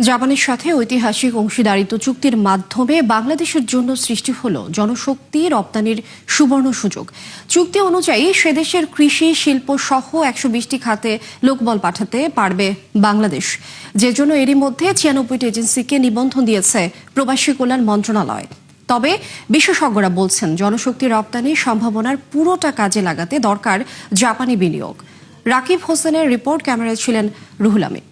জাপানের সাথে ঐতিহাসিক অংশীদারিত্ব চুক্তির মাধ্যমে বাংলাদেশের জন্য সৃষ্টি হলো জনশক্তি রপ্তানির সুবর্ণ সুযোগ। চুক্তি অনুযায়ী সেদেশের কৃষি শিল্প সহ ১২০টি খাতে লোকবল পাঠাতে পারবে বাংলাদেশ, যে জন্য এরই মধ্যে ৯৬টি এজেন্সিকে নিবন্ধন দিয়েছে প্রবাসী কল্যাণ মন্ত্রণালয়। তবে বিশেষজ্ঞরা বলছেন, জনশক্তি রপ্তানির সম্ভাবনার পুরোটা কাজে লাগাতে দরকার জাপানি বিনিয়োগ। রাকিব হোসেনের রিপোর্ট, ক্যামেরায় ছিলেন রুহুল আমিন।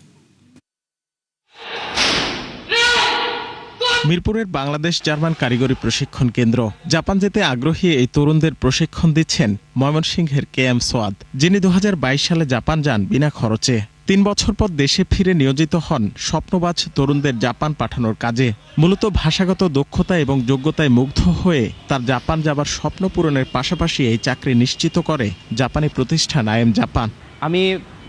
মিরপুরের বাংলাদেশ জার্মান কারিগরি প্রশিক্ষণ কেন্দ্র। জাপান যেতে আগ্রহী এই তরুণদের প্রশিক্ষণ দিচ্ছেন ময়মনসিংহের KM সোয়াদ, যিনি ২০২২ সালে জাপান যান বিনা খরচে। ৩ বছর পর দেশে ফিরে নিয়োজিত হন স্বপ্নবাজ তরুণদের জাপান পাঠানোর কাজে। মূলত ভাষাগত দক্ষতা এবং যোগ্যতায় মুগ্ধ হয়ে তার জাপান যাবার স্বপ্ন পূরণের পাশাপাশি এই চাকরি নিশ্চিত করে জাপানি প্রতিষ্ঠান IM জাপান। আমি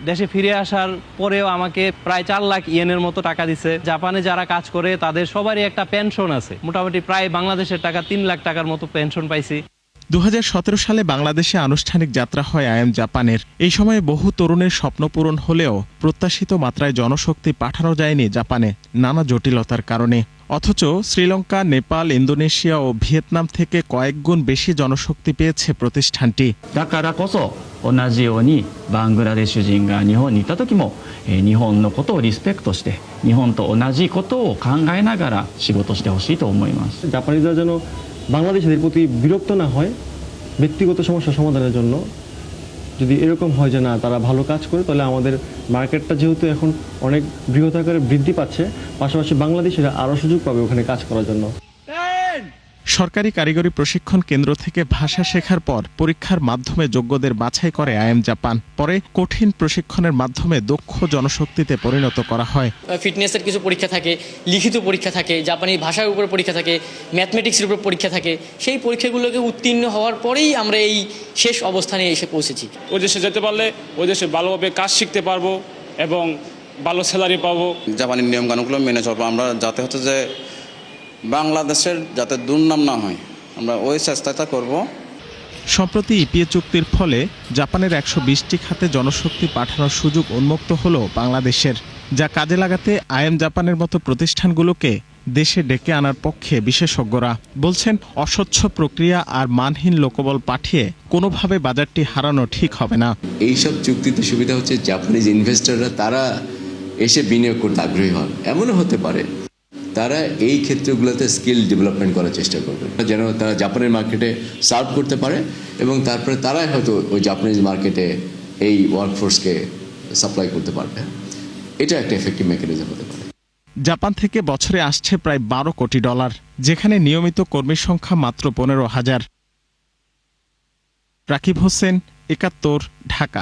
দেশে ফিরে আসার পরেও আমাকে প্রায় ৪ লাখ ইয়েনের মতো টাকা দিছে। জাপানে যারা কাজ করে তাদের সবারই একটা পেনশন আছে, মোটামুটি প্রায় বাংলাদেশের টাকা ৩ লাখ টাকার মতো পেনশন পাইছি। ২০১৭ সালে বাংলাদেশে আনুষ্ঠানিক যাত্রা হয় IM জাপানের। এই সময়ে বহু তরুণের স্বপ্ন পূরণ হলেও প্রত্যাশিত মাত্রায় জনশক্তি পাঠানো যায়নি জাপানে নানা জটিলতার কারণে। অথচ শ্রীলঙ্কা, নেপাল, ইন্দোনেশিয়া ও ভিয়েতনাম থেকে কয়েক গুণ বেশি জনশক্তি পেয়েছে প্রতিষ্ঠানটি। だからこそ同じようにバングラデシュ人が日本に行った時も日本のことをリスペクトして日本と同じことを考えながら仕事してほしいと思います。জাপানিজরা যেন বাংলাদেশিদের প্রতি বিরক্ত না হয়, ব্যক্তিগত সমস্যা সমাধানের জন্য যদি এরকম হয় যে না তারা ভালো কাজ করে, তাহলে আমাদের মার্কেটটা যেহেতু এখন অনেক বৃহৎ আকারে বৃদ্ধি পাচ্ছে, পাশাপাশি বাংলাদেশিরা আরও সুযোগ পাবে ওখানে কাজ করার জন্য। সরকারি কারিগরি প্রশিক্ষণ কেন্দ্র থেকে ভাষা শেখার পর পরীক্ষার মাধ্যমে যোগ্যদের বাছাই করে IM জাপান। পরে কঠিন প্রশিক্ষণের মাধ্যমে দক্ষ জনশক্তিতে পরিণত করা হয়। ফিটনেসের কিছু পরীক্ষা থাকে, লিখিত পরীক্ষা থাকে, জাপানি ভাষার উপর পরীক্ষা থাকে, ম্যাথমেটিক্সের উপর পরীক্ষা থাকে। সেই পরীক্ষাগুলোকে উত্তীর্ণ হওয়ার পরেই আমরা এই শেষ অবস্থানে এসে পৌঁছেছি। ওই দেশে যেতে পারলে ওই দেশে ভালোভাবে কাজ শিখতে পারবো এবং ভালো স্যালারি পাবো। জাপানি নিয়মকানুনগুলো মেনে চলবো আমরা, যাতে হচ্ছে যে বাংলাদেশের যাতে দুর্নাম না হয়, আমরা ওই চেষ্টাটা করব। সম্প্রতি ইপিএ চুক্তির ফলে জাপানের ১২০টি খাতে জনশক্তি পাঠানোর সুযোগ উন্মুক্ত হল বাংলাদেশের, যা কাজে লাগাতে IM জাপানের মতো প্রতিষ্ঠানগুলোকে দেশে ডেকে আনার পক্ষে বিশেষজ্ঞরা বলছেন, অস্বচ্ছ প্রক্রিয়া আর মানহীন লোকবল পাঠিয়ে কোনোভাবে বাজারটি হারানো ঠিক হবে না। এইসব চুক্তিতে সুবিধা হচ্ছে জাপানিজ ইনভেস্টররা তারা এসে বিনিয়োগ করতে আগ্রহী হন। এমনও হতে পারে তারা এই ক্ষেত্রগুলোতে স্কিল ডেভেলপমেন্ট করার চেষ্টা করবে, যেন তারা জাপানের মার্কেটে সার্ভ করতে পারে এবং তারপরে তারাই হয়তো ওই জাপানিজ মার্কেটে এই ওয়ার্কফোর্সকে সাপ্লাই করতে পারবে। এটা একটা এফেক্টিভ মেকানিজম হতে পারে। জাপান থেকে বছরে আসছে প্রায় $১২ কোটি, যেখানে নিয়মিত কর্মীর সংখ্যা মাত্র ১৫,০০০। রাকিব হোসেন, ৭১, ঢাকা।